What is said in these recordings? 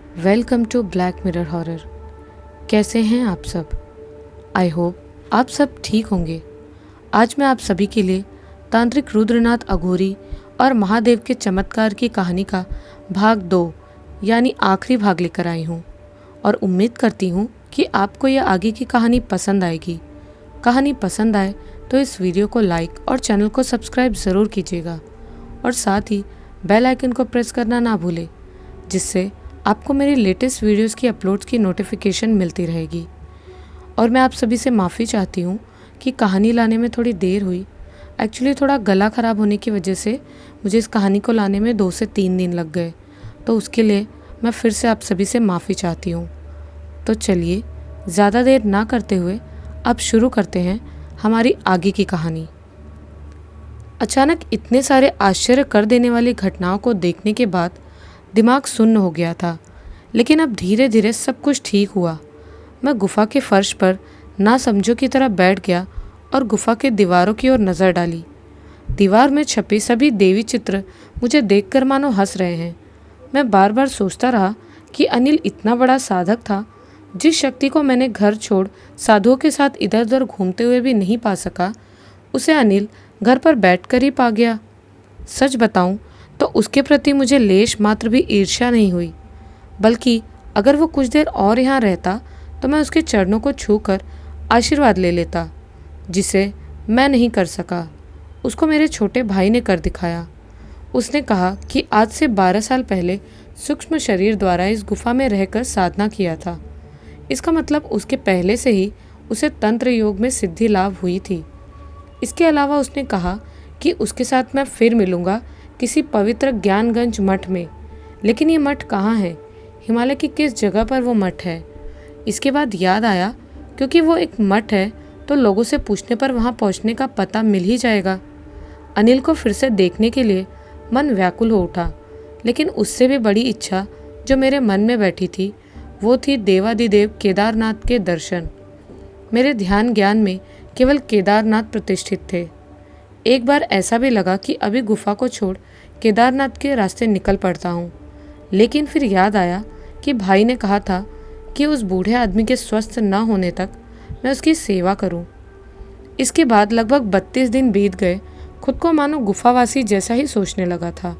Welcome to Black Mirror horror. कैसे हैं आप सब? आई होप आप सब ठीक होंगे। आज मैं आप सभी के लिए तांत्रिक रुद्रनाथ अघोरी और महादेव के चमत्कार की कहानी का भाग 2 यानी आखिरी भाग लेकर आई हूँ और उम्मीद करती हूँ कि आपको यह आगे की कहानी पसंद आएगी। कहानी पसंद आए तो इस वीडियो को लाइक और चैनल को सब्सक्राइब ज़रूर कीजिएगा और साथ ही बेल आइकन को प्रेस करना ना भूलें, जिससे आपको मेरी लेटेस्ट वीडियोस की अपलोड्स की नोटिफिकेशन मिलती रहेगी। और मैं आप सभी से माफ़ी चाहती हूँ कि कहानी लाने में थोड़ी देर हुई। एक्चुअली थोड़ा गला ख़राब होने की वजह से मुझे इस कहानी को लाने में 2 से 3 दिन लग गए, तो उसके लिए मैं फिर से आप सभी से माफ़ी चाहती हूँ। तो चलिए ज़्यादा देर ना करते हुए अब शुरू करते हैं हमारी आगे की कहानी। अचानक इतने सारे आश्चर्य कर देने वाली घटनाओं को देखने के बाद दिमाग सुन्न हो गया था, लेकिन अब धीरे धीरे सब कुछ ठीक हुआ। मैं गुफा के फर्श पर ना समझो की तरह बैठ गया और गुफा के दीवारों की ओर नज़र डाली। दीवार में छपे सभी देवी चित्र मुझे देखकर मानो हंस रहे हैं। मैं बार बार सोचता रहा कि अनिल इतना बड़ा साधक था, जिस शक्ति को मैंने घर छोड़ साधुओं के साथ इधर उधर घूमते हुए भी नहीं पा सका, उसे अनिल घर पर बैठकर ही पा गया। सच बताऊं तो उसके प्रति मुझे लेश मात्र भी ईर्ष्या नहीं हुई, बल्कि अगर वो कुछ देर और यहाँ रहता तो मैं उसके चरणों को छूकर आशीर्वाद ले लेता, जिसे मैं नहीं कर सका। उसको मेरे छोटे भाई ने कर दिखाया। उसने कहा कि आज से 12 साल पहले सूक्ष्म शरीर द्वारा इस गुफा में रहकर साधना किया था। इसका मतलब उसके पहले से ही उसे तंत्र योग में सिद्धि लाभ हुई थी। इसके अलावा उसने कहा कि उसके साथ मैं फिर मिलूंगा किसी पवित्र ज्ञानगंज मठ में। लेकिन ये मठ कहाँ है? हिमालय की किस जगह पर वो मठ है? इसके बाद याद आया, क्योंकि वो एक मठ है तो लोगों से पूछने पर वहाँ पहुँचने का पता मिल ही जाएगा। अनिल को फिर से देखने के लिए मन व्याकुल हो उठा, लेकिन उससे भी बड़ी इच्छा जो मेरे मन में बैठी थी वो थी देवादिदेव केदारनाथ के दर्शन। मेरे ध्यान ज्ञान में केवल केदारनाथ प्रतिष्ठित थे। एक बार ऐसा भी लगा कि अभी गुफा को छोड़ केदारनाथ के रास्ते निकल पड़ता हूँ, लेकिन फिर याद आया कि भाई ने कहा था कि उस बूढ़े आदमी के स्वस्थ न होने तक मैं उसकी सेवा करूँ। इसके बाद लगभग 32 दिन बीत गए। खुद को मानो गुफावासी जैसा ही सोचने लगा था।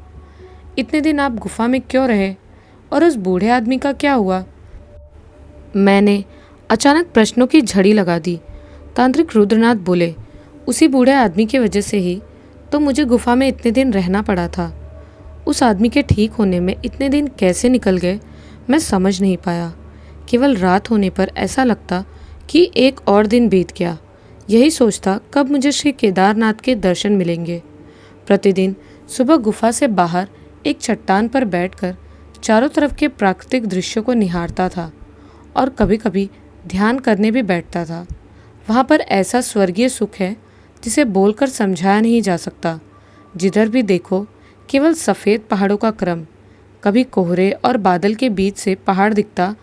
इतने दिन आप गुफा में क्यों रहे और उस बूढ़े आदमी का क्या हुआ? मैंने अचानक प्रश्नों की झड़ी लगा दी। तांत्रिक रुद्रनाथ बोले, उसी बूढ़े आदमी की वजह से ही तो मुझे गुफा में इतने दिन रहना पड़ा था। उस आदमी के ठीक होने में इतने दिन कैसे निकल गए मैं समझ नहीं पाया। केवल रात होने पर ऐसा लगता कि एक और दिन बीत गया। यही सोचता कब मुझे श्री केदारनाथ के दर्शन मिलेंगे। प्रतिदिन सुबह गुफा से बाहर एक चट्टान पर बैठकर चारों तरफ के प्राकृतिक दृश्यों को निहारता था और कभी कभी ध्यान करने भी बैठता था। वहाँ पर ऐसा स्वर्गीय सुख है जिसे बोलकर समझाया नहीं जा सकता। जिधर भी देखो केवल सफ़ेद पहाड़ों का क्रम। कभी कोहरे और बादल के बीच से पहाड़ दिखता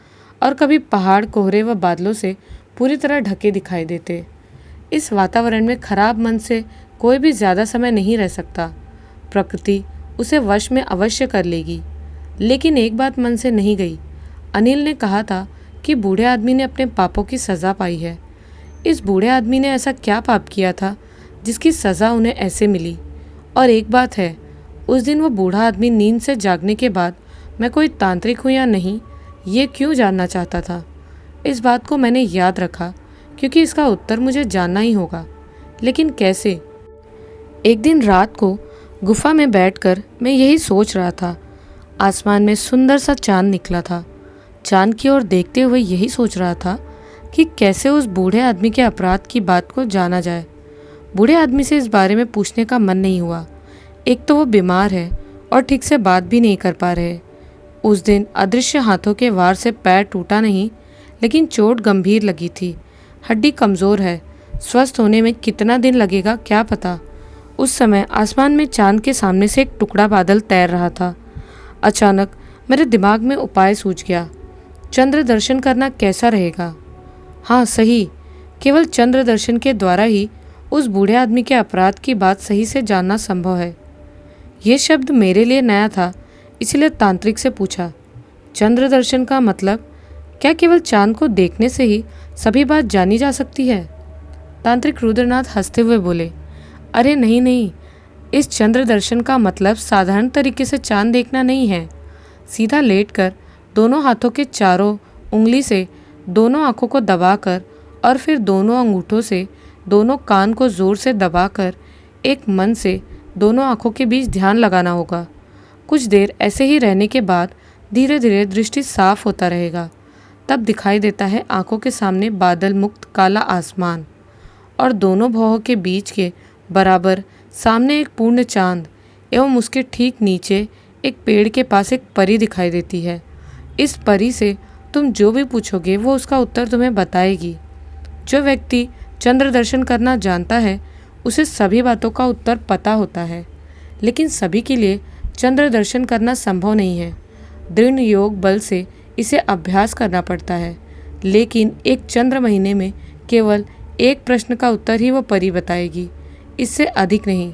और कभी पहाड़ कोहरे व बादलों से पूरी तरह ढके दिखाई देते। इस वातावरण में खराब मन से कोई भी ज़्यादा समय नहीं रह सकता। प्रकृति उसे वश में अवश्य कर लेगी। लेकिन एक बात मन से नहीं गई। अनिल ने कहा था कि बूढ़े आदमी ने अपने पापों की सज़ा पाई है। इस बूढ़े आदमी ने ऐसा क्या पाप किया था जिसकी सज़ा उन्हें ऐसे मिली? और एक बात है, उस दिन वो बूढ़ा आदमी नींद से जागने के बाद मैं कोई तांत्रिक हूँ या नहीं, ये क्यों जानना चाहता था। इस बात को मैंने याद रखा, क्योंकि इसका उत्तर मुझे जानना ही होगा। लेकिन कैसे? एक दिन रात को गुफा में बैठकर मैं यही सोच रहा था। आसमान में सुंदर सा चांद निकला था। चांद की ओर देखते हुए यही सोच रहा था कि कैसे उस बूढ़े आदमी के अपराध की बात को जाना जाए। बूढ़े आदमी से इस बारे में पूछने का मन नहीं हुआ। एक तो वो बीमार है और ठीक से बात भी नहीं कर पा रहे। उस दिन अदृश्य हाथों के वार से पैर टूटा नहीं, लेकिन चोट गंभीर लगी थी। हड्डी कमज़ोर है। स्वस्थ होने में कितना दिन लगेगा क्या पता। उस समय आसमान में चांद के सामने से एक टुकड़ा बादल तैर रहा था। अचानक मेरे दिमाग में उपाय सूझ गया। चंद्र दर्शन करना कैसा रहेगा? हाँ सही, केवल चंद्र दर्शन के द्वारा ही उस बूढ़े आदमी के अपराध की बात सही से जानना संभव है। ये शब्द मेरे लिए नया था, इसलिए तांत्रिक से पूछा, चंद्र दर्शन का मतलब? क्या केवल चांद को देखने से ही सभी बात जानी जा सकती है? तांत्रिक रुद्रनाथ हंसते हुए बोले, अरे नहीं नहीं, इस चंद्र दर्शन का मतलब साधारण तरीके से चांद देखना नहीं है। सीधा लेटकर दोनों हाथों के चारों उंगली से दोनों आंखों को दबाकर और फिर दोनों अंगूठों से दोनों कान को जोर से दबाकर एक मन से दोनों आंखों के बीच ध्यान लगाना होगा। कुछ देर ऐसे ही रहने के बाद धीरे धीरे दृष्टि साफ होता रहेगा। तब दिखाई देता है आंखों के सामने बादल मुक्त काला आसमान और दोनों भौहों के बीच के बराबर सामने एक पूर्ण चांद एवं उसके ठीक नीचे एक पेड़ के पास एक परी दिखाई देती है। इस परी से तुम जो भी पूछोगे वो उसका उत्तर तुम्हें बताएगी। जो व्यक्ति चंद्र दर्शन करना जानता है उसे सभी बातों का उत्तर पता होता है, लेकिन सभी के लिए चंद्र दर्शन करना संभव नहीं है। दृढ़ योग बल से इसे अभ्यास करना पड़ता है, लेकिन एक चंद्र महीने में केवल एक प्रश्न का उत्तर ही वो परी बताएगी, इससे अधिक नहीं।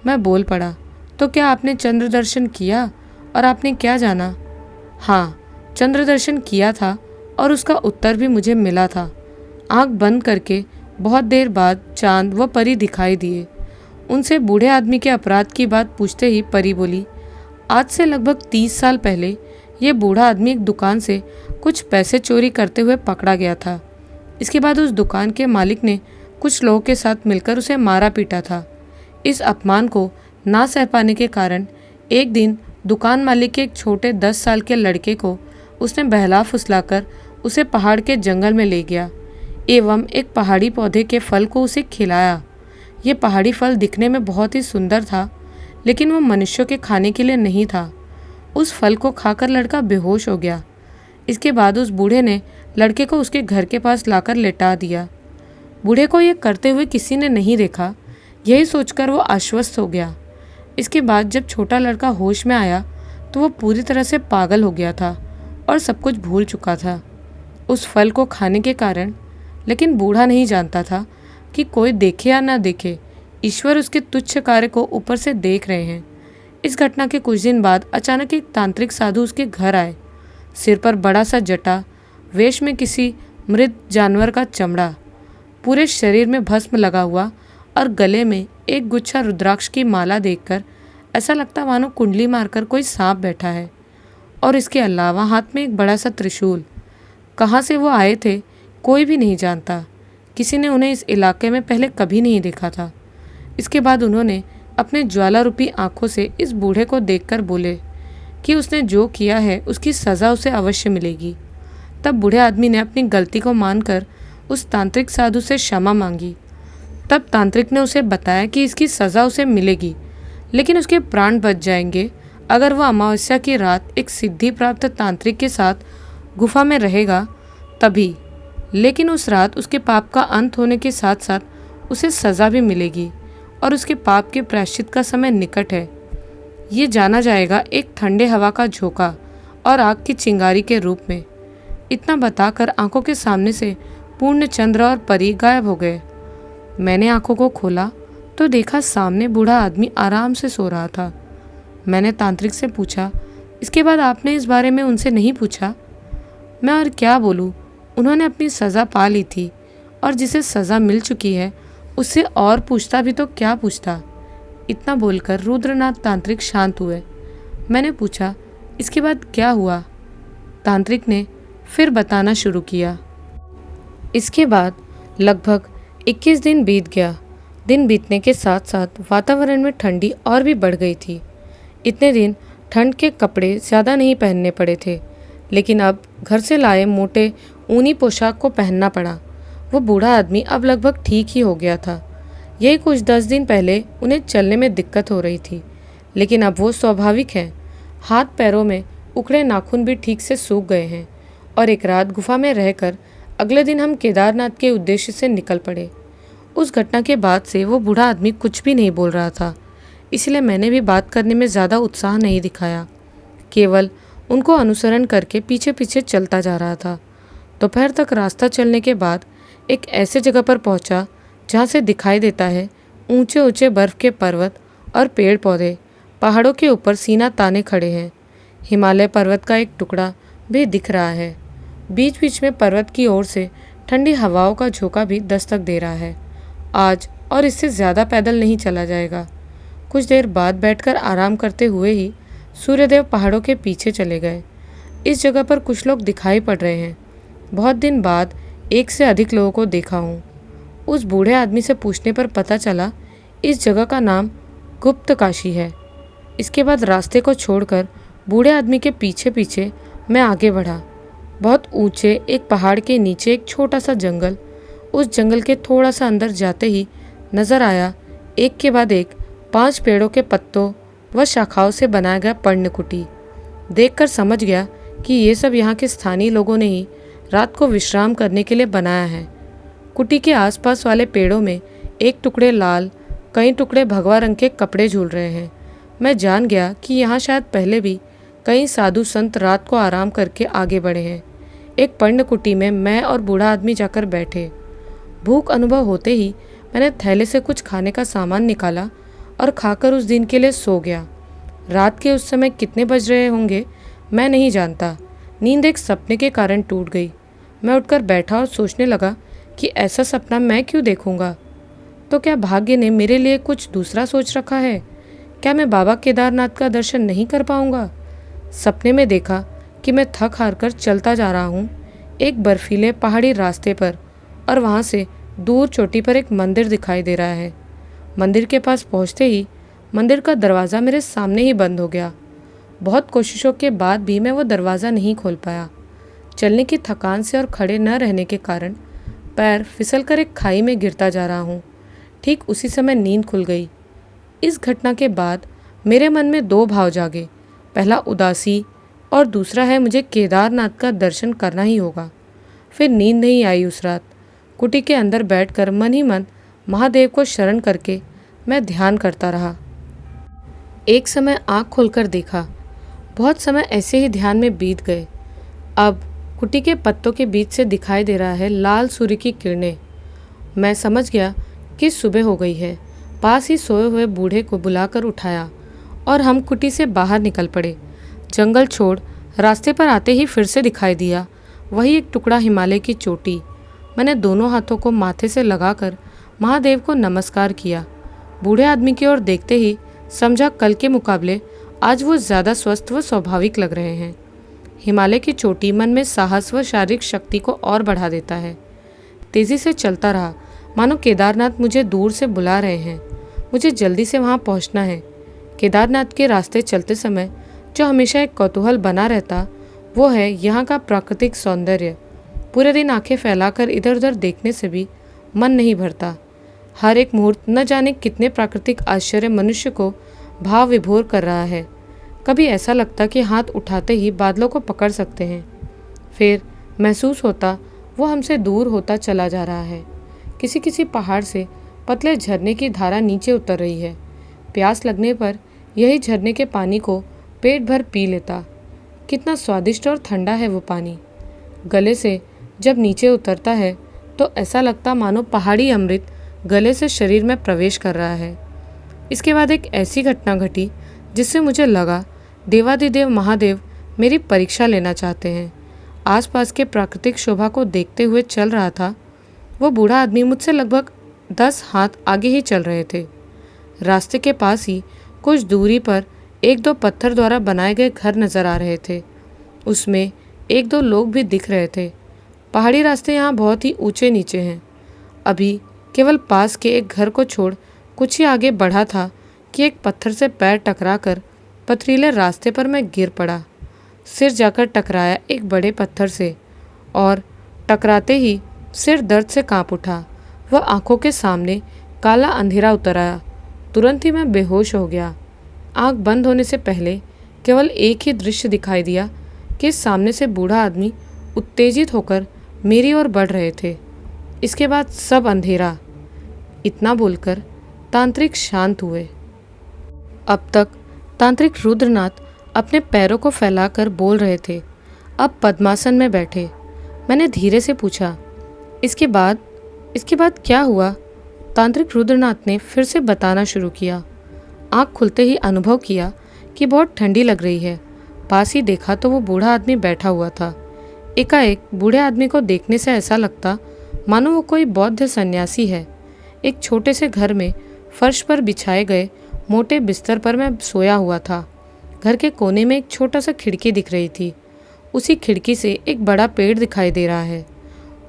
मैं बोल पड़ा, तो क्या आपने चंद्र दर्शन किया और आपने क्या जाना? हाँ, चंद्र दर्शन किया था और उसका उत्तर भी मुझे मिला था। आंख बंद करके बहुत देर बाद चांद व परी दिखाई दिए। उनसे बूढ़े आदमी के अपराध की बात पूछते ही परी बोली, आज से लगभग 30 साल पहले ये बूढ़ा आदमी एक दुकान से कुछ पैसे चोरी करते हुए पकड़ा गया था। इसके बाद उस दुकान के मालिक ने कुछ लोगों के साथ मिलकर उसे मारा पीटा था। इस अपमान को ना सह पाने के कारण एक दिन दुकान मालिक के एक छोटे 10 साल के लड़के को उसने बहला फुसलाकर उसे पहाड़ के जंगल में ले गया एवं एक पहाड़ी पौधे के फल को उसे खिलाया। ये पहाड़ी फल दिखने में बहुत ही सुंदर था, लेकिन वो मनुष्यों के खाने के लिए नहीं था। उस फल को खाकर लड़का बेहोश हो गया। इसके बाद उस बूढ़े ने लड़के को उसके घर के पास लाकर लेटा दिया। बूढ़े को ये करते हुए किसी ने नहीं देखा, यही सोचकर वो आश्वस्त हो गया। इसके बाद जब छोटा लड़का होश में आया तो वो पूरी तरह से पागल हो गया था और सब कुछ भूल चुका था उस फल को खाने के कारण। लेकिन बूढ़ा नहीं जानता था कि कोई देखे या ना देखे, ईश्वर उसके तुच्छ कार्य को ऊपर से देख रहे हैं। इस घटना के कुछ दिन बाद अचानक एक तांत्रिक साधु उसके घर आए। सिर पर बड़ा सा जटा, वेश में किसी मृत जानवर का चमड़ा, पूरे शरीर में भस्म लगा हुआ और गले में एक गुच्छा रुद्राक्ष की माला देखकर ऐसा लगता मानो कुंडली मारकर कोई सांप बैठा है। और इसके अलावा हाथ में एक बड़ा सा त्रिशूल। कहाँ से वो आए थे कोई भी नहीं जानता। किसी ने उन्हें इस इलाके में पहले कभी नहीं देखा था। इसके बाद उन्होंने अपने ज्वाला रूपी आंखों से इस बूढ़े को देखकर बोले कि उसने जो किया है उसकी सज़ा उसे अवश्य मिलेगी। तब बूढ़े आदमी ने अपनी गलती को मानकर उस तांत्रिक साधु से क्षमा मांगी। तब तांत्रिक ने उसे बताया कि इसकी सज़ा उसे मिलेगी, लेकिन उसके प्राण बच जाएंगे अगर वह अमावस्या की रात एक सिद्धि प्राप्त तांत्रिक के साथ गुफा में रहेगा तभी। लेकिन उस रात उसके पाप का अंत होने के साथ साथ उसे सज़ा भी मिलेगी और उसके पाप के प्रायश्चित का समय निकट है। ये जाना जाएगा एक ठंडे हवा का झोंका और आग की चिंगारी के रूप में। इतना बताकर आंखों के सामने से पूर्ण चंद्र और परी गायब हो गए। मैंने आंखों को खोला तो देखा सामने बूढ़ा आदमी आराम से सो रहा था। मैंने तांत्रिक से पूछा, इसके बाद आपने इस बारे में उनसे नहीं पूछा? मैं और क्या बोलूँ, उन्होंने अपनी सज़ा पा ली थी और जिसे सज़ा मिल चुकी है उससे और पूछता भी तो क्या पूछता। इतना बोलकर रुद्रनाथ तांत्रिक शांत हुए। मैंने पूछा, इसके बाद क्या हुआ? तांत्रिक ने फिर बताना शुरू किया। इसके बाद लगभग 21 दिन बीत गया। दिन बीतने के साथ साथ वातावरण में ठंडी और भी बढ़ गई थी। इतने दिन ठंड के कपड़े ज़्यादा नहीं पहनने पड़े थे, लेकिन अब घर से लाए मोटे ऊनी पोशाक को पहनना पड़ा। वो बूढ़ा आदमी अब लगभग ठीक ही हो गया था। यही कुछ 10 दिन पहले उन्हें चलने में दिक्कत हो रही थी, लेकिन अब वो स्वाभाविक है। हाथ पैरों में उखड़े नाखून भी ठीक से सूख गए हैं और एक रात गुफा में रहकर अगले दिन हम केदारनाथ के उद्देश्य से निकल पड़े। उस घटना के बाद से वो बूढ़ा आदमी कुछ भी नहीं बोल रहा था, इसलिए मैंने भी बात करने में ज़्यादा उत्साह नहीं दिखाया, केवल उनको अनुसरण करके पीछे पीछे चलता जा रहा था। दोपहर तक रास्ता चलने के बाद एक ऐसे जगह पर पहुंचा जहां से दिखाई देता है ऊंचे ऊंचे बर्फ के पर्वत और पेड़ पौधे। पहाड़ों के ऊपर सीना ताने खड़े हैं। हिमालय पर्वत का एक टुकड़ा भी दिख रहा है। बीच बीच में पर्वत की ओर से ठंडी हवाओं का झोंका भी दस्तक दे रहा है। आज और इससे ज़्यादा पैदल नहीं चला जाएगा। कुछ देर बाद बैठकर आराम करते हुए ही सूर्यदेव पहाड़ों के पीछे चले गए। इस जगह पर कुछ लोग दिखाई पड़ रहे हैं। बहुत दिन बाद एक से अधिक लोगों को देखा हूँ। उस बूढ़े आदमी से पूछने पर पता चला इस जगह का नाम गुप्त काशी है। इसके बाद रास्ते को छोड़कर बूढ़े आदमी के पीछे पीछे मैं आगे बढ़ा। बहुत ऊंचे एक पहाड़ के नीचे एक छोटा सा जंगल। उस जंगल के थोड़ा सा अंदर जाते ही नजर आया एक के बाद एक 5 पेड़ों के पत्तों व शाखाओं से बनाया गया पर्णकुटी। देखकर समझ गया कि ये सब यहाँ के स्थानीय लोगों ने ही रात को विश्राम करने के लिए बनाया है। कुटी के आसपास वाले पेड़ों में एक टुकड़े लाल, कई टुकड़े भगवा रंग के कपड़े झूल रहे हैं। मैं जान गया कि यहाँ शायद पहले भी कई साधु संत रात को आराम करके आगे बढ़े हैं। एक पर्णकुटी में मैं और बूढ़ा आदमी जाकर बैठे। भूख अनुभव होते ही मैंने थैले से कुछ खाने का सामान निकाला और खाकर उस दिन के लिए सो गया। रात के उस समय कितने बज रहे होंगे मैं नहीं जानता। नींद एक सपने के कारण टूट गई। मैं उठकर बैठा और सोचने लगा कि ऐसा सपना मैं क्यों देखूंगा। तो क्या भाग्य ने मेरे लिए कुछ दूसरा सोच रखा है? क्या मैं बाबा केदारनाथ का दर्शन नहीं कर पाऊंगा? सपने में देखा कि मैं थक हार कर चलता जा रहा हूँ एक बर्फीले पहाड़ी रास्ते पर, और वहाँ से दूर चोटी पर एक मंदिर दिखाई दे रहा है। मंदिर के पास पहुँचते ही मंदिर का दरवाज़ा मेरे सामने ही बंद हो गया। बहुत कोशिशों के बाद भी मैं वो दरवाज़ा नहीं खोल पाया। चलने की थकान से और खड़े न रहने के कारण पैर फिसलकर एक खाई में गिरता जा रहा हूँ। ठीक उसी समय नींद खुल गई। इस घटना के बाद मेरे मन में 2 भाव जागे। पहला उदासी और दूसरा है मुझे केदारनाथ का दर्शन करना ही होगा। फिर नींद नहीं आई उस रात। कुटी के अंदर बैठकर मन ही मन महादेव को शरण करके मैं ध्यान करता रहा। एक समय आँख खोलकर देखा। बहुत समय ऐसे ही ध्यान में बीत गए। अब कुटी के पत्तों के बीच से दिखाई दे रहा है लाल सूर्य की किरणें। मैं समझ गया कि सुबह हो गई है। पास ही सोए हुए बूढ़े को बुलाकर उठाया और हम कुटी से बाहर निकल पड़े। जंगल छोड़ रास्ते पर आते ही फिर से दिखाई दिया वही एक टुकड़ा हिमालय की चोटी। मैंने दोनों हाथों को माथे से लगाकर महादेव को नमस्कार किया। बूढ़े आदमी की ओर देखते ही समझा कल के मुकाबले आज वो ज़्यादा स्वस्थ व स्वाभाविक लग रहे हैं। हिमालय की चोटी मन में साहस व शारीरिक शक्ति को और बढ़ा देता है। तेज़ी से चलता रहा, मानो केदारनाथ मुझे दूर से बुला रहे हैं। मुझे जल्दी से वहाँ पहुँचना है। केदारनाथ के रास्ते चलते समय जो हमेशा एक कौतूहल बना रहता वो है यहाँ का प्राकृतिक सौंदर्य। पूरे दिन आंखें फैलाकर इधर उधर देखने से भी मन नहीं भरता। हर एक मुहूर्त न जाने कितने प्राकृतिक आश्चर्य मनुष्य को भाव विभोर कर रहा है। कभी ऐसा लगता कि हाथ उठाते ही बादलों को पकड़ सकते हैं। फिर महसूस होता वो हमसे दूर होता चला जा रहा है। किसी किसी पहाड़ से पतले झरने की धारा नीचे उतर रही है। प्यास लगने पर यही झरने के पानी को पेट भर पी लेता। कितना स्वादिष्ट और ठंडा है वो पानी। गले से जब नीचे उतरता है तो ऐसा लगता मानो पहाड़ी अमृत गले से शरीर में प्रवेश कर रहा है। इसके बाद एक ऐसी घटना घटी जिससे मुझे लगा देवादिदेव महादेव मेरी परीक्षा लेना चाहते हैं। आसपास के प्राकृतिक शोभा को देखते हुए चल रहा था। वो बूढ़ा आदमी मुझसे लगभग 10 हाथ आगे ही चल रहे थे। रास्ते के पास ही कुछ दूरी पर 1-2 पत्थर द्वारा बनाए गए घर नजर आ रहे थे। उसमें 1-2 लोग भी दिख रहे थे। पहाड़ी रास्ते यहाँ बहुत ही ऊंचे नीचे हैं। अभी केवल पास के एक घर को छोड़ कुछ ही आगे बढ़ा था कि एक पत्थर से पैर टकराकर पथरीले रास्ते पर मैं गिर पड़ा। सिर जाकर टकराया एक बड़े पत्थर से और टकराते ही सिर दर्द से कांप उठा। वह आंखों के सामने काला अंधेरा उतर आया। तुरंत ही मैं बेहोश हो गया। आंख बंद होने से पहले केवल एक ही दृश्य दिखाई दिया कि सामने से बूढ़ा आदमी उत्तेजित होकर मेरी ओर बढ़ रहे थे। इसके बाद सब अंधेरा। इतना बोलकर तांत्रिक शांत हुए। अब तक तांत्रिक रुद्रनाथ अपने पैरों को फैलाकर बोल रहे थे। अब पद्मासन में बैठे। मैंने धीरे से पूछा, इसके बाद क्या हुआ? तांत्रिक रुद्रनाथ ने फिर से बताना शुरू किया। आँख खुलते ही अनुभव किया कि बहुत ठंडी लग रही है। पास ही देखा तो वो बूढ़ा आदमी बैठा हुआ था। एकाएक बूढ़े आदमी को देखने से ऐसा लगता मानो वो कोई बौद्ध सन्यासी है। एक छोटे से घर में फर्श पर बिछाए गए मोटे बिस्तर पर मैं सोया हुआ था। घर के कोने में एक छोटा सा खिड़की दिख रही थी। उसी खिड़की से एक बड़ा पेड़ दिखाई दे रहा है।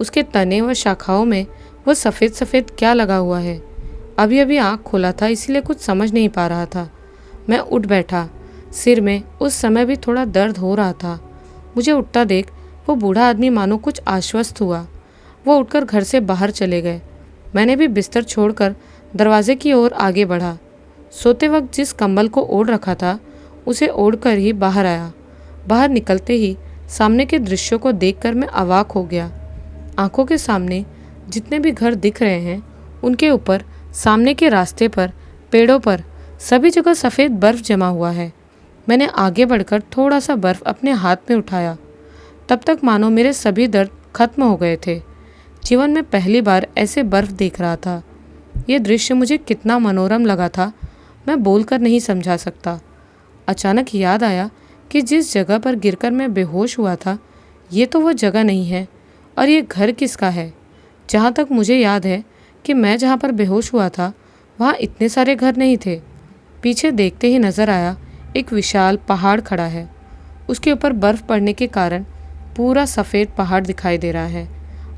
उसके तने व शाखाओं में वो सफ़ेद सफ़ेद क्या लगा हुआ है। अभी अभी आँख खोला था, इसीलिए कुछ समझ नहीं पा रहा था। मैं उठ बैठा। सिर में उस समय भी थोड़ा दर्द हो रहा था। मुझे उठता देख वो बूढ़ा आदमी मानो कुछ आश्वस्त हुआ। वो उठकर घर से बाहर चले गए। मैंने भी बिस्तर छोड़कर दरवाजे की ओर आगे बढ़ा। सोते वक्त जिस कंबल को ओढ़ रखा था उसे ओढ़कर ही बाहर आया। बाहर निकलते ही सामने के दृश्यों को देखकर मैं अवाक हो गया। आंखों के सामने जितने भी घर दिख रहे हैं उनके ऊपर, सामने के रास्ते पर, पेड़ों पर सभी जगह सफ़ेद बर्फ़ जमा हुआ है। मैंने आगे बढ़कर थोड़ा सा बर्फ़ अपने हाथ में उठाया। तब तक मानो मेरे सभी दर्द खत्म हो गए थे। जीवन में पहली बार ऐसे बर्फ़ देख रहा था। ये दृश्य मुझे कितना मनोरम लगा था, मैं बोलकर नहीं समझा सकता। अचानक याद आया कि जिस जगह पर गिरकर मैं बेहोश हुआ था, ये तो वो जगह नहीं है। और ये घर किसका है? जहाँ तक मुझे याद है कि मैं जहाँ पर बेहोश हुआ था वहाँ इतने सारे घर नहीं थे। पीछे देखते ही नज़र आया एक विशाल पहाड़ खड़ा है। उसके ऊपर बर्फ़ पड़ने के कारण पूरा सफ़ेद पहाड़ दिखाई दे रहा है।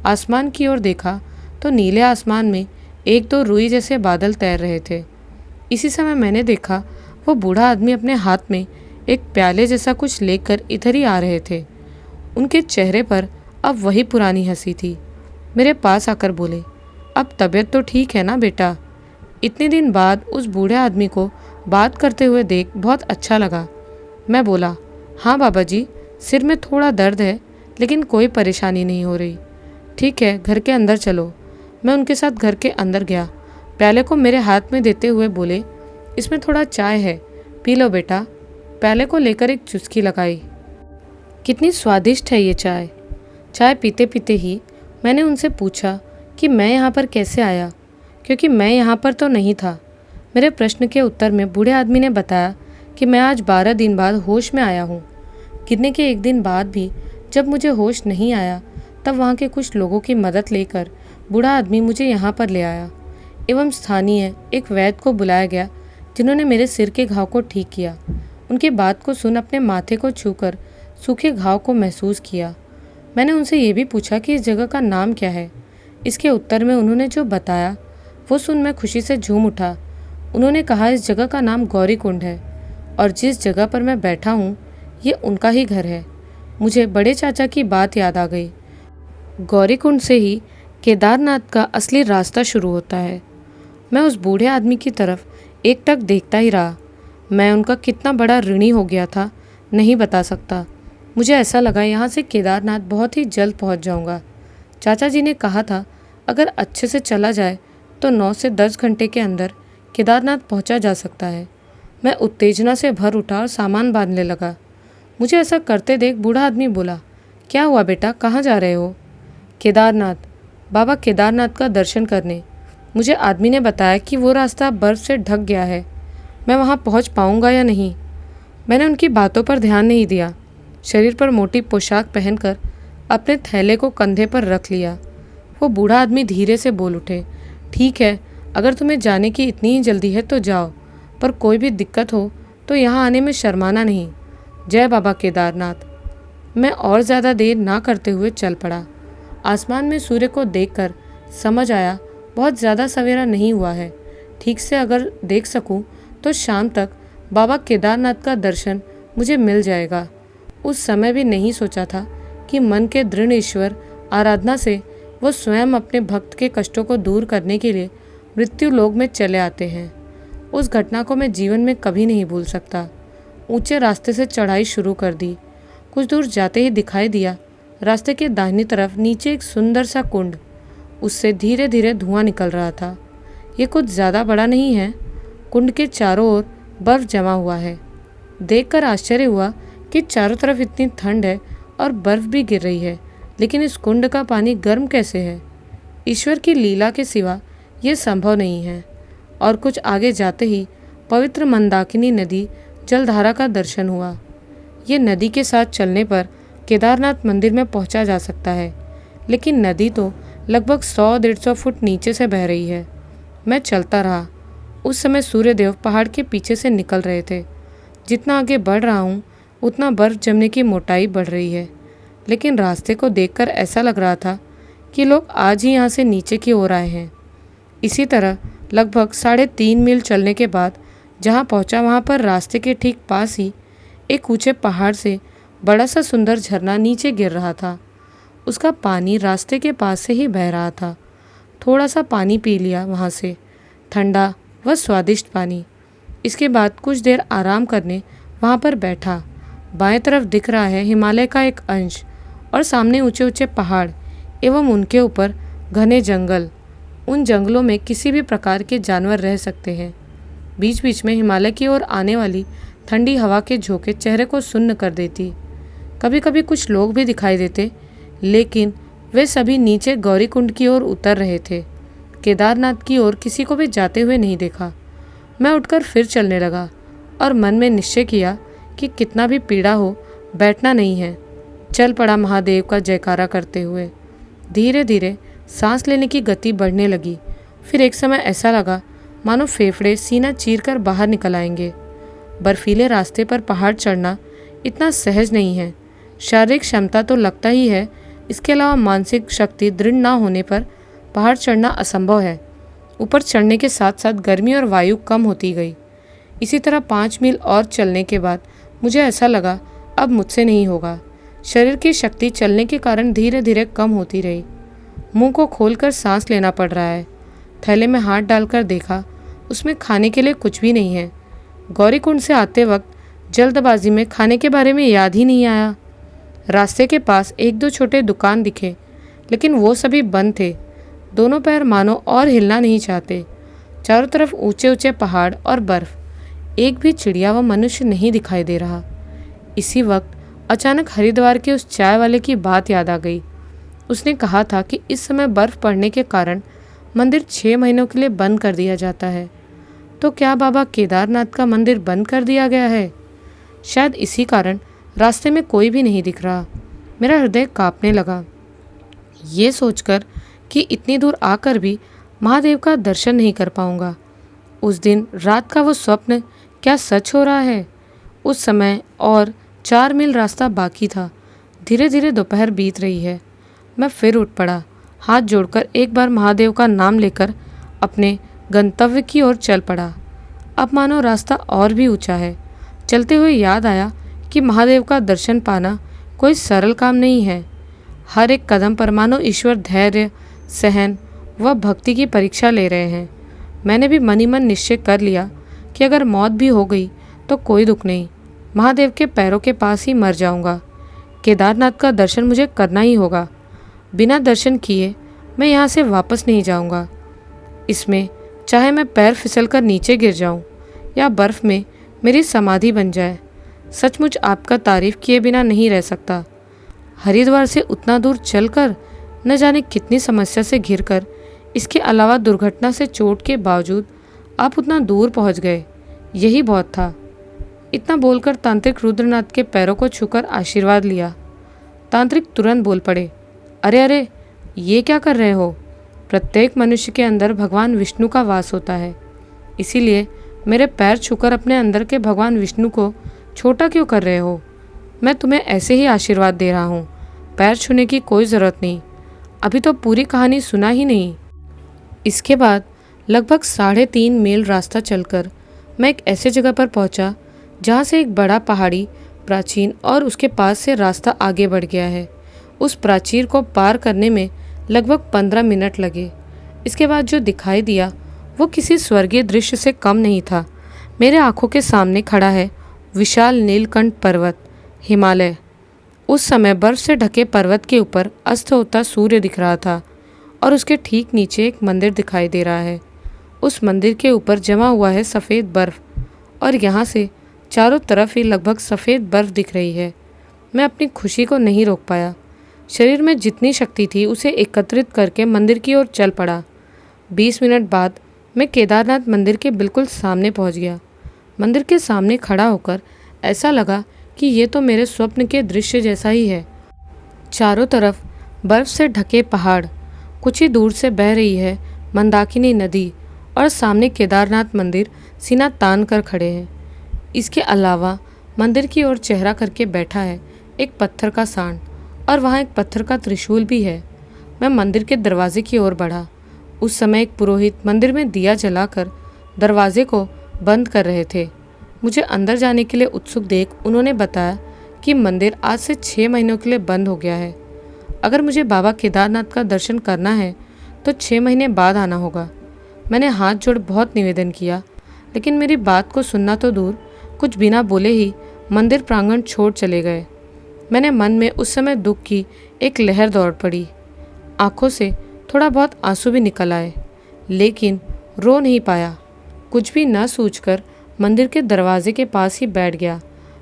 आसमान की ओर देखा तो नीले आसमान में एक दो रुई जैसे बादल तैर रहे थे। इसी समय मैंने देखा वो बूढ़ा आदमी अपने हाथ में एक प्याले जैसा कुछ लेकर इधर ही आ रहे थे। उनके चेहरे पर अब वही पुरानी हंसी थी। मेरे पास आकर बोले, अब तबीयत तो ठीक है ना बेटा? इतने दिन बाद उस बूढ़े आदमी को बात करते हुए देख बहुत अच्छा लगा। मैं बोला, हाँ बाबा जी, सिर में थोड़ा दर्द है लेकिन कोई परेशानी नहीं हो रही। ठीक है, घर के अंदर चलो। मैं उनके साथ घर के अंदर गया। प्याले को मेरे हाथ में देते हुए बोले, इसमें थोड़ा चाय है, पी लो बेटा। प्याले को लेकर एक चुस्की लगाई। कितनी स्वादिष्ट है ये चाय। चाय पीते पीते ही मैंने उनसे पूछा कि मैं यहाँ पर कैसे आया, क्योंकि मैं यहाँ पर तो नहीं था। मेरे प्रश्न के उत्तर में बूढ़े आदमी ने बताया कि मैं आज 12 दिन बाद होश में आया हूँ। गिरने के एक दिन बाद भी जब मुझे होश नहीं आया तब वहाँ के कुछ लोगों की मदद लेकर बूढ़ा आदमी मुझे यहाँ पर ले आया एवं स्थानीय एक वैद्य को बुलाया गया जिन्होंने मेरे सिर के घाव को ठीक किया। उनकी बात को सुन अपने माथे को छूकर सूखे घाव को महसूस किया। मैंने उनसे ये भी पूछा कि इस जगह का नाम क्या है। इसके उत्तर में उन्होंने जो बताया वो सुन मैं खुशी से झूम उठा। उन्होंने कहा इस जगह का नाम गौरी कुंड है और जिस जगह पर मैं बैठा हूँ ये उनका ही घर है। मुझे बड़े चाचा की बात याद आ गई। गौरी कुंड से ही केदारनाथ का असली रास्ता शुरू होता है। मैं उस बूढ़े आदमी की तरफ एकटक देखता ही रहा। मैं उनका कितना बड़ा ऋणी हो गया था नहीं बता सकता। मुझे ऐसा लगा यहाँ से केदारनाथ बहुत ही जल्द पहुँच जाऊँगा। चाचा जी ने कहा था अगर अच्छे से चला जाए तो 9 से 10 घंटे के अंदर केदारनाथ पहुँचा जा सकता है। मैं उत्तेजना से भर उठा और सामान बांधने लगा। मुझे ऐसा करते देख बूढ़ा आदमी बोला, क्या हुआ बेटा, कहाँ जा रहे हो? केदारनाथ, बाबा केदारनाथ का दर्शन करने। मुझे आदमी ने बताया कि वो रास्ता बर्फ़ से ढक गया है। मैं वहाँ पहुँच पाऊँगा या नहीं? मैंने उनकी बातों पर ध्यान नहीं दिया। शरीर पर मोटी पोशाक पहनकर अपने थैले को कंधे पर रख लिया। वो बूढ़ा आदमी धीरे से बोल उठे, ठीक है, अगर तुम्हें जाने की इतनी ही जल्दी है तो जाओ, पर कोई भी दिक्कत हो तो यहाँ आने में शर्माना नहीं। जय बाबा केदारनाथ। मैं और ज़्यादा देर ना करते हुए चल पड़ा। आसमान में सूर्य को देखकर समझ आया बहुत ज़्यादा सवेरा नहीं हुआ है। ठीक से अगर देख सकूं तो शाम तक बाबा केदारनाथ का दर्शन मुझे मिल जाएगा। उस समय भी नहीं सोचा था कि मन के दृढ़ ईश्वर आराधना से वो स्वयं अपने भक्त के कष्टों को दूर करने के लिए मृत्यु लोक में चले आते हैं। उस घटना को मैं जीवन में कभी नहीं भूल सकता। ऊंचे रास्ते से चढ़ाई शुरू कर दी। कुछ दूर जाते ही दिखाई दिया रास्ते के दाहिनी तरफ नीचे एक सुंदर सा कुंड। उससे धीरे धीरे धुआं निकल रहा था। ये कुछ ज़्यादा बड़ा नहीं है। कुंड के चारों ओर बर्फ़ जमा हुआ है। देखकर आश्चर्य हुआ कि चारों तरफ इतनी ठंड है और बर्फ़ भी गिर रही है, लेकिन इस कुंड का पानी गर्म कैसे है? ईश्वर की लीला के सिवा ये संभव नहीं है। और कुछ आगे जाते ही पवित्र मंदाकिनी नदी जलधारा का दर्शन हुआ। ये नदी के साथ चलने पर केदारनाथ मंदिर में पहुंचा जा सकता है, लेकिन नदी तो लगभग 100-150 फुट नीचे से बह रही है। मैं चलता रहा। उस समय सूर्यदेव पहाड़ के पीछे से निकल रहे थे। जितना आगे बढ़ रहा हूँ उतना बर्फ जमने की मोटाई बढ़ रही है, लेकिन रास्ते को देखकर ऐसा लग रहा था कि लोग आज ही यहाँ से नीचे की ओर आए हैं। इसी तरह लगभग 3.5 मील चलने के बाद जहाँ पहुँचा वहाँ पर रास्ते के ठीक पास ही एक ऊंचे पहाड़ से बड़ा सा सुंदर झरना नीचे गिर रहा था। उसका पानी रास्ते के पास से ही बह रहा था। थोड़ा सा पानी पी लिया वहाँ से, ठंडा व स्वादिष्ट पानी। इसके बाद कुछ देर आराम करने वहाँ पर बैठा। बाएं तरफ दिख रहा है हिमालय का एक अंश और सामने ऊंचे ऊंचे पहाड़ एवं उनके ऊपर घने जंगल। उन जंगलों में किसी भी प्रकार के जानवर रह सकते हैं। बीच बीच में हिमालय की ओर आने वाली ठंडी हवा के झोंके चेहरे को सुन्न कर देती। कभी कभी कुछ लोग भी दिखाई देते, लेकिन वे सभी नीचे गौरीकुंड की ओर उतर रहे थे। केदारनाथ की ओर किसी को भी जाते हुए नहीं देखा। मैं उठकर फिर चलने लगा और मन में निश्चय किया कि कितना भी पीड़ा हो बैठना नहीं है। चल पड़ा महादेव का जयकारा करते हुए। धीरे धीरे सांस लेने की गति बढ़ने लगी। फिर एक समय ऐसा लगा मानो फेफड़े सीना चीरकर बाहर निकल आएंगे। बर्फीले रास्ते पर पहाड़ चढ़ना इतना सहज नहीं है। शारीरिक क्षमता तो लगता ही है, इसके अलावा मानसिक शक्ति दृढ़ ना होने पर पहाड़ चढ़ना असंभव है। ऊपर चढ़ने के साथ साथ गर्मी और वायु कम होती गई। इसी तरह 5 मील और चलने के बाद मुझे ऐसा लगा अब मुझसे नहीं होगा। शरीर की शक्ति चलने के कारण धीरे धीरे कम होती रही। मुंह को खोलकर सांस लेना पड़ रहा है। थैले में हाथ डालकर देखा, उसमें खाने के लिए कुछ भी नहीं है। गौरीकुंड से आते वक्त जल्दबाजी में खाने के बारे में याद ही नहीं आया। रास्ते के पास 1-2 छोटे दुकान दिखे, लेकिन वो सभी बंद थे। दोनों पैर मानो और हिलना नहीं चाहते। चारों तरफ ऊंचे ऊंचे पहाड़ और बर्फ। एक भी चिड़िया व मनुष्य नहीं दिखाई दे रहा। इसी वक्त अचानक हरिद्वार के उस चाय वाले की बात याद आ गई। उसने कहा था कि इस समय बर्फ पड़ने के कारण मंदिर 6 महीनों के लिए बंद कर दिया जाता है। तो क्या बाबा केदारनाथ का मंदिर बंद कर दिया गया है? शायद इसी कारण रास्ते में कोई भी नहीं दिख रहा। मेरा हृदय कांपने लगा, ये सोचकर कि इतनी दूर आकर भी महादेव का दर्शन नहीं कर पाऊंगा। उस दिन रात का वो स्वप्न क्या सच हो रहा है? उस समय और 4 मील रास्ता बाकी था। धीरे धीरे दोपहर बीत रही है। मैं फिर उठ पड़ा। हाथ जोड़कर एक बार महादेव का नाम लेकर अपने गंतव्य की ओर चल पड़ा। अब मानो रास्ता और भी ऊंचा है। चलते हुए याद आया कि महादेव का दर्शन पाना कोई सरल काम नहीं है। हर एक कदम पर मानो ईश्वर धैर्य, सहन व भक्ति की परीक्षा ले रहे हैं। मैंने भी मन ही मन निश्चय कर लिया कि अगर मौत भी हो गई तो कोई दुख नहीं, महादेव के पैरों के पास ही मर जाऊंगा। केदारनाथ का दर्शन मुझे करना ही होगा। बिना दर्शन किए मैं यहाँ से वापस नहीं जाऊंगा। इसमें चाहे मैं पैर फिसल कर नीचे गिर जाऊं या बर्फ में मेरी समाधि बन जाए, सचमुच आपका तारीफ किए बिना नहीं रह सकता। हरिद्वार से उतना दूर चलकर न जाने कितनी समस्या से घिरकर, इसके अलावा दुर्घटना से चोट के बावजूद आप उतना दूर पहुंच गए, यही बहुत था। इतना बोलकर तांत्रिक रुद्रनाथ के पैरों को छूकर आशीर्वाद लिया। तांत्रिक तुरंत बोल पड़े, अरे अरे, ये क्या कर रहे हो? प्रत्येक मनुष्य के अंदर भगवान विष्णु का वास होता है, इसीलिए मेरे पैर छूकर अपने अंदर के भगवान विष्णु को छोटा क्यों कर रहे हो? मैं तुम्हें ऐसे ही आशीर्वाद दे रहा हूँ, पैर छूने की कोई ज़रूरत नहीं। अभी तो पूरी कहानी सुना ही नहीं। इसके बाद लगभग 3.5 मील रास्ता चलकर मैं एक ऐसे जगह पर पहुंचा जहां से एक बड़ा पहाड़ी प्राचीन और उसके पास से रास्ता आगे बढ़ गया है। उस प्राचीर को पार करने में लगभग 15 मिनट लगे। इसके बाद जो दिखाई दिया वो किसी स्वर्गीय दृश्य से कम नहीं था। मेरे आंखों के सामने खड़ा है विशाल नीलकंठ पर्वत, हिमालय। उस समय बर्फ से ढके पर्वत के ऊपर अस्त होता सूर्य दिख रहा था और उसके ठीक नीचे एक मंदिर दिखाई दे रहा है। उस मंदिर के ऊपर जमा हुआ है सफ़ेद बर्फ और यहाँ से चारों तरफ ही लगभग सफ़ेद बर्फ दिख रही है। मैं अपनी खुशी को नहीं रोक पाया। शरीर में जितनी शक्ति थी उसे एकत्रित करके मंदिर की ओर चल पड़ा। 20 मिनट बाद मैं केदारनाथ मंदिर के बिल्कुल सामने पहुंच गया। मंदिर के सामने खड़ा होकर ऐसा लगा कि ये तो मेरे स्वप्न के दृश्य जैसा ही है। चारों तरफ बर्फ से ढके पहाड़, कुछ ही दूर से बह रही है मंदाकिनी नदी और सामने केदारनाथ मंदिर सीना तान कर खड़े हैं। इसके अलावा मंदिर की ओर चेहरा करके बैठा है एक पत्थर का सांड और वहाँ एक पत्थर का त्रिशूल भी है। मैं मंदिर के दरवाजे की ओर बढ़ा। उस समय एक पुरोहित मंदिर में दिया जलाकर दरवाजे को बंद कर रहे थे। मुझे अंदर जाने के लिए उत्सुक देख उन्होंने बताया कि मंदिर आज से 6 महीनों के लिए बंद हो गया है। अगर मुझे बाबा केदारनाथ का दर्शन करना है तो 6 महीने बाद आना होगा। मैंने हाथ जोड़ बहुत निवेदन किया, लेकिन मेरी बात को सुनना तो दूर, कुछ बिना बोले ही मंदिर प्रांगण छोड़ चले गए। मैंने मन में उस समय दुख की एक लहर दौड़ पड़ी। आंखों से थोड़ा बहुत आंसू भी निकल आए, लेकिन रो नहीं पाया। कुछ भी न सूझकर मंदिर के दरवाजे के पास ही बैठ गया।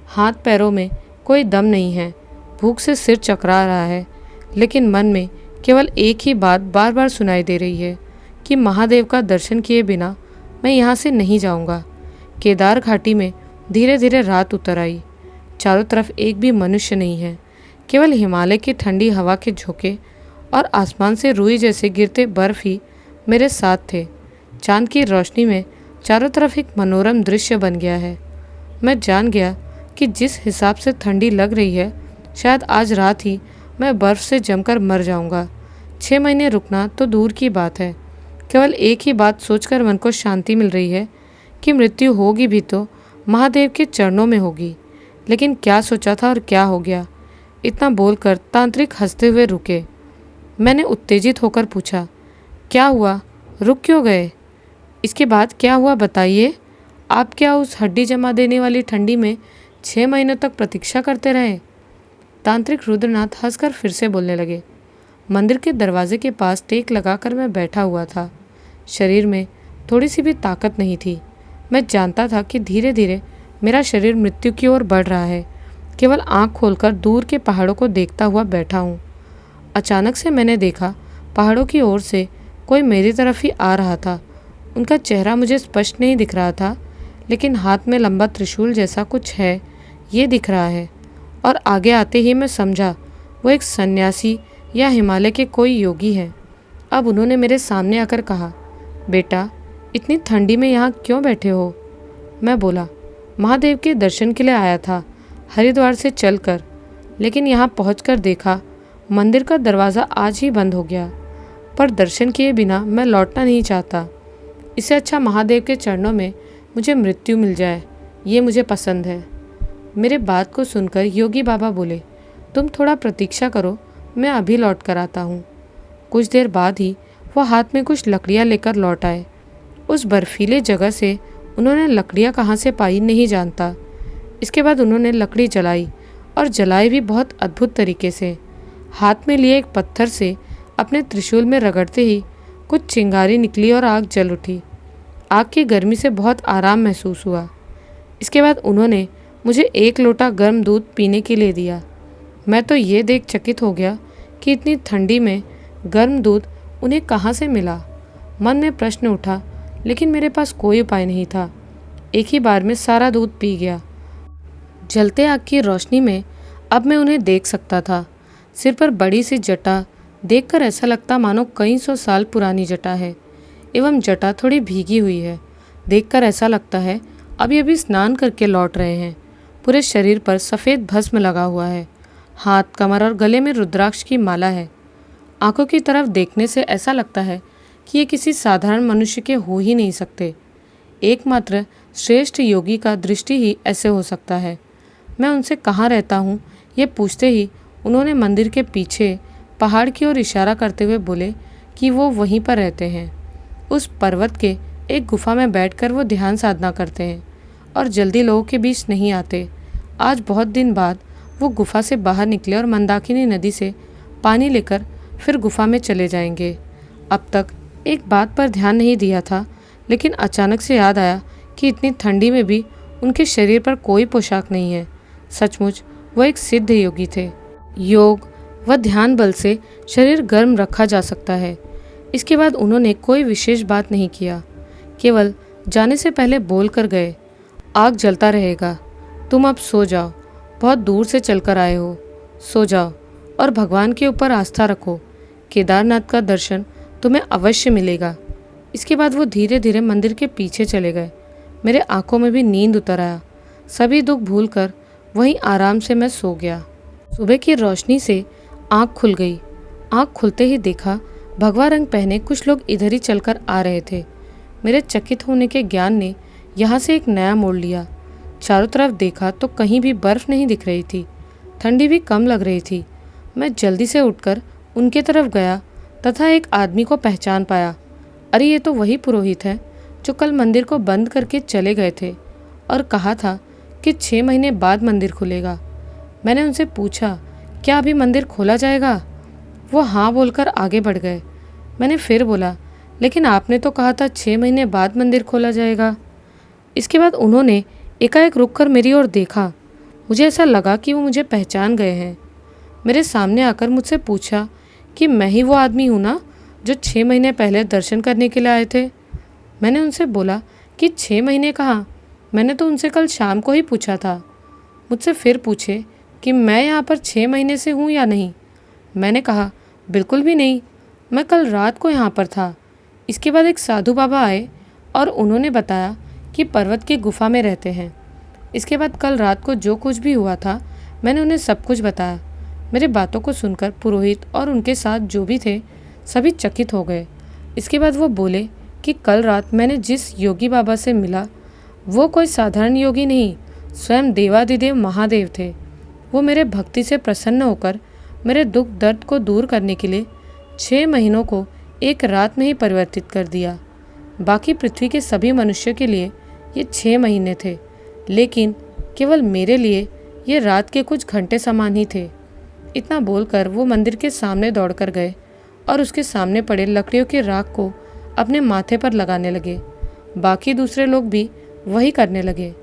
हाथ पैरों में कोई दम नहीं है, भूख से सिर चकरा रहा है, लेकिन मन में केवल एक ही बात बार बार सुनाई दे रही है कि महादेव का दर्शन किए बिना मैं यहाँ से नहीं जाऊँगा। केदार घाटी में धीरे धीरे रात उतर आई। चारों तरफ एक भी मनुष्य नहीं है, केवल हिमालय की ठंडी हवा के झोंके और आसमान से रुई जैसे गिरते बर्फ ही मेरे साथ थे। चांद की रोशनी में चारों तरफ एक मनोरम दृश्य बन गया है। मैं जान गया कि जिस हिसाब से ठंडी लग रही है, शायद आज रात ही मैं बर्फ़ से जमकर मर जाऊंगा। 6 महीने रुकना तो दूर की बात है, केवल एक ही बात सोचकर मन को शांति मिल रही है कि मृत्यु होगी भी तो महादेव के चरणों में होगी। लेकिन क्या सोचा था और क्या हो गया। इतना बोलकर तांत्रिक हंसते हुए रुके। मैंने उत्तेजित होकर पूछा, क्या हुआ, रुक क्यों गए? इसके बाद क्या हुआ बताइए। आप क्या उस हड्डी जमा देने वाली ठंडी में 6 महीनों तक प्रतीक्षा करते रहे? तांत्रिक रुद्रनाथ हंसकर फिर से बोलने लगे। मंदिर के दरवाजे के पास टेक लगाकर मैं बैठा हुआ था। शरीर में थोड़ी सी भी ताकत नहीं थी। मैं जानता था कि धीरे धीरे मेरा शरीर मृत्यु की ओर बढ़ रहा है। केवल आंख खोलकर दूर के पहाड़ों को देखता हुआ बैठा हूँ। अचानक से मैंने देखा पहाड़ों की ओर से कोई मेरी तरफ ही आ रहा था। उनका चेहरा मुझे स्पष्ट नहीं दिख रहा था, लेकिन हाथ में लंबा त्रिशूल जैसा कुछ है ये दिख रहा है। और आगे आते ही मैं समझा वो एक सन्यासी या हिमालय के कोई योगी हैं। अब उन्होंने मेरे सामने आकर कहा, बेटा इतनी ठंडी में यहाँ क्यों बैठे हो? मैं बोला, महादेव के दर्शन के लिए आया था, हरिद्वार से चलकर, लेकिन यहाँ पहुँचकर देखा मंदिर का दरवाज़ा आज ही बंद हो गया। पर दर्शन किए बिना मैं लौटना नहीं चाहता। इससे अच्छा महादेव के चरणों में मुझे मृत्यु मिल जाए, ये मुझे पसंद है। मेरे बात को सुनकर योगी बाबा बोले, तुम थोड़ा प्रतीक्षा करो, मैं अभी लौट कर आता हूँ। कुछ देर बाद ही वो हाथ में कुछ लकड़ियाँ लेकर लौट आए। उस बर्फीले जगह से उन्होंने लकड़ियाँ कहाँ से पाई नहीं जानता। इसके बाद उन्होंने लकड़ी जलाई और जलाई भी बहुत अद्भुत तरीके से। हाथ में लिए एक पत्थर से अपने त्रिशूल में रगड़ते ही कुछ चिंगारी निकली और आग जल उठी। आग की गर्मी से बहुत आराम महसूस हुआ। इसके बाद उन्होंने मुझे 1 लोटा गर्म दूध पीने के लिए दिया। मैं तो ये देख चकित हो गया कि इतनी ठंडी में गर्म दूध उन्हें कहाँ से मिला। मन में प्रश्न उठा, लेकिन मेरे पास कोई उपाय नहीं था। एक ही बार में सारा दूध पी गया। जलते आग की रोशनी में अब मैं उन्हें देख सकता था। सिर पर बड़ी सी जटा देखकर ऐसा लगता मानो कई 100 साल पुरानी जटा है, एवं जटा थोड़ी भीगी हुई है। देखकर ऐसा लगता है अभी अभी स्नान करके लौट रहे हैं। पूरे शरीर पर सफ़ेद भस्म लगा हुआ है। हाथ, कमर और गले में रुद्राक्ष की माला है। आंखों की तरफ देखने से ऐसा लगता है कि ये किसी साधारण मनुष्य के हो ही नहीं सकते। एकमात्र श्रेष्ठ योगी का दृष्टि ही ऐसे हो सकता है। मैं उनसे कहाँ रहता हूँ ये पूछते ही उन्होंने मंदिर के पीछे पहाड़ की ओर इशारा करते हुए बोले कि वो वहीं पर रहते हैं। उस पर्वत के एक गुफा में बैठकर वो ध्यान साधना करते हैं और जल्दी लोगों के बीच नहीं आते। आज बहुत दिन बाद वो गुफा से बाहर निकले और मंदाकिनी नदी से पानी लेकर फिर गुफा में चले जाएंगे। अब तक एक बात पर ध्यान नहीं दिया था, लेकिन अचानक से याद आया कि इतनी ठंडी में भी उनके शरीर पर कोई पोशाक नहीं है। सचमुच वह एक सिद्ध योगी थे। योग व ध्यान बल से शरीर गर्म रखा जा सकता है। इसके बाद उन्होंने कोई विशेष बात नहीं किया, केवल जाने से पहले बोल कर गए, आग जलता रहेगा, तुम अब सो जाओ। बहुत दूर से चलकर आए हो, सो जाओ और भगवान के ऊपर आस्था रखो। केदारनाथ का दर्शन तुम्हें अवश्य मिलेगा। इसके बाद वो धीरे धीरे मंदिर के पीछे चले गए। मेरे आंखों में भी नींद उतर आया। सभी दुख भूलकर वहीं आराम से मैं सो गया। सुबह की रोशनी से आंख खुल गई। आंख खुलते ही देखा भगवा रंग पहने कुछ लोग इधर ही चलकर आ रहे थे। मेरे चकित होने के ज्ञान ने यहाँ से एक नया मोड़ लिया। चारों तरफ देखा तो कहीं भी बर्फ नहीं दिख रही थी। ठंडी भी कम लग रही थी। मैं जल्दी से उठकर उनके तरफ गया तथा एक आदमी को पहचान पाया। अरे ये तो वही पुरोहित है जो कल मंदिर को बंद करके चले गए थे और कहा था कि 6 महीने बाद मंदिर खुलेगा। मैंने उनसे पूछा, क्या अभी मंदिर खोला जाएगा? वो हाँ बोलकर आगे बढ़ गए। मैंने फिर बोला, लेकिन आपने तो कहा था 6 महीने बाद मंदिर खोला जाएगा। इसके बाद उन्होंने एकाएक रुककर मेरी ओर देखा। मुझे ऐसा लगा कि वो मुझे पहचान गए हैं। मेरे सामने आकर मुझसे पूछा कि मैं ही वो आदमी हूँ ना जो 6 महीने पहले दर्शन करने के लिए आए थे। मैंने उनसे बोला कि 6 महीने कहाँ, मैंने तो उनसे कल शाम को ही पूछा था। मुझसे फिर पूछे कि मैं यहाँ पर 6 महीने से हूँ या नहीं। मैंने कहा, बिल्कुल भी नहीं, मैं कल रात को यहाँ पर था। इसके बाद एक साधु बाबा आए और उन्होंने बताया कि पर्वत की गुफा में रहते हैं। इसके बाद कल रात को जो कुछ भी हुआ था मैंने उन्हें सब कुछ बताया। मेरे बातों को सुनकर पुरोहित और उनके साथ जो भी थे सभी चकित हो गए। इसके बाद वो बोले कि कल रात मैंने जिस योगी बाबा से मिला वो कोई साधारण योगी नहीं, स्वयं देवादिदेव महादेव थे। वो मेरे भक्ति से प्रसन्न होकर मेरे दुख दर्द को दूर करने के लिए 6 महीनों को एक रात में ही परिवर्तित कर दिया। बाकी पृथ्वी के सभी मनुष्यों के लिए ये 6 महीने थे, लेकिन केवल मेरे लिए ये रात के कुछ घंटे समान ही थे। इतना बोलकर वो मंदिर के सामने दौड़कर गए और उसके सामने पड़े लकड़ियों के राख को अपने माथे पर लगाने लगे। बाकी दूसरे लोग भी वही करने लगे।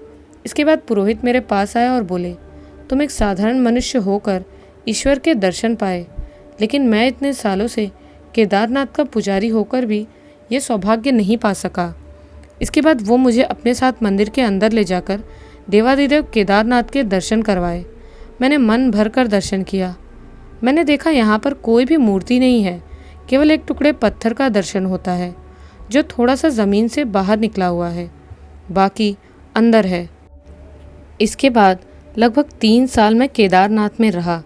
इसके बाद पुरोहित मेरे पास आया और बोले, तुम एक साधारण मनुष्य होकर ईश्वर के दर्शन पाए, लेकिन मैं इतने सालों से केदारनाथ का पुजारी होकर भी ये सौभाग्य नहीं पा सका। इसके बाद वो मुझे अपने साथ मंदिर के अंदर ले जाकर देवादिदेव केदारनाथ के दर्शन करवाए। मैंने मन भर कर दर्शन किया। मैंने देखा यहाँ पर कोई भी मूर्ति नहीं है, केवल एक टुकड़े पत्थर का दर्शन होता है जो थोड़ा सा ज़मीन से बाहर निकला हुआ है, बाकी अंदर है। इसके बाद लगभग 3 साल मैं केदारनाथ में रहा।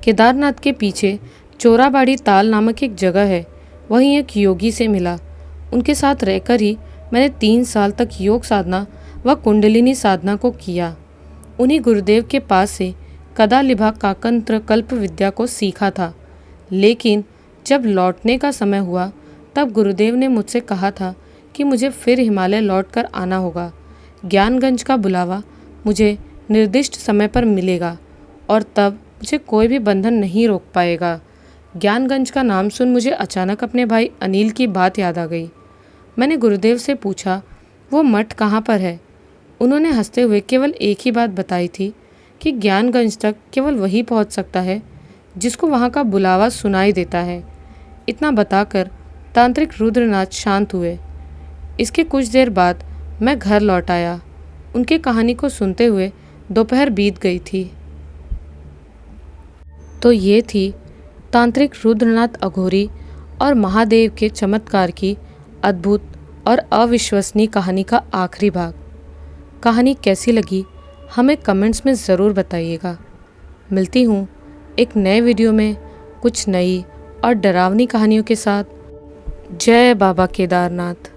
केदारनाथ के पीछे चोराबाड़ी ताल नामक एक जगह है, वहीं एक योगी से मिला। उनके साथ रहकर ही मैंने 3 साल तक योग साधना व कुंडलिनी साधना को किया। उन्हीं गुरुदेव के पास से कदालिभा काकंत्र कल्प विद्या को सीखा था। लेकिन जब लौटने का समय हुआ तब गुरुदेव ने मुझसे कहा था कि मुझे फिर हिमालय लौटकर आना होगा। ज्ञानगंज का बुलावा मुझे निर्दिष्ट समय पर मिलेगा और तब मुझे कोई भी बंधन नहीं रोक पाएगा। ज्ञानगंज का नाम सुन मुझे अचानक अपने भाई अनिल की बात याद आ गई। मैंने गुरुदेव से पूछा, वो मठ कहाँ पर है? उन्होंने हंसते हुए केवल एक ही बात बताई थी कि ज्ञानगंज तक केवल वही पहुँच सकता है जिसको वहाँ का बुलावा सुनाई देता है। इतना बताकर तांत्रिक रुद्रनाथ शांत हुए। इसके कुछ देर बाद मैं घर लौट आया। उनकी कहानी को सुनते हुए दोपहर बीत गई थी। तो ये थी तांत्रिक रुद्रनाथ अघोरी और महादेव के चमत्कार की अद्भुत और अविश्वसनीय कहानी का आखिरी भाग। कहानी कैसी लगी हमें कमेंट्स में ज़रूर बताइएगा। मिलती हूँ एक नए वीडियो में कुछ नई और डरावनी कहानियों के साथ। जय बाबा केदारनाथ।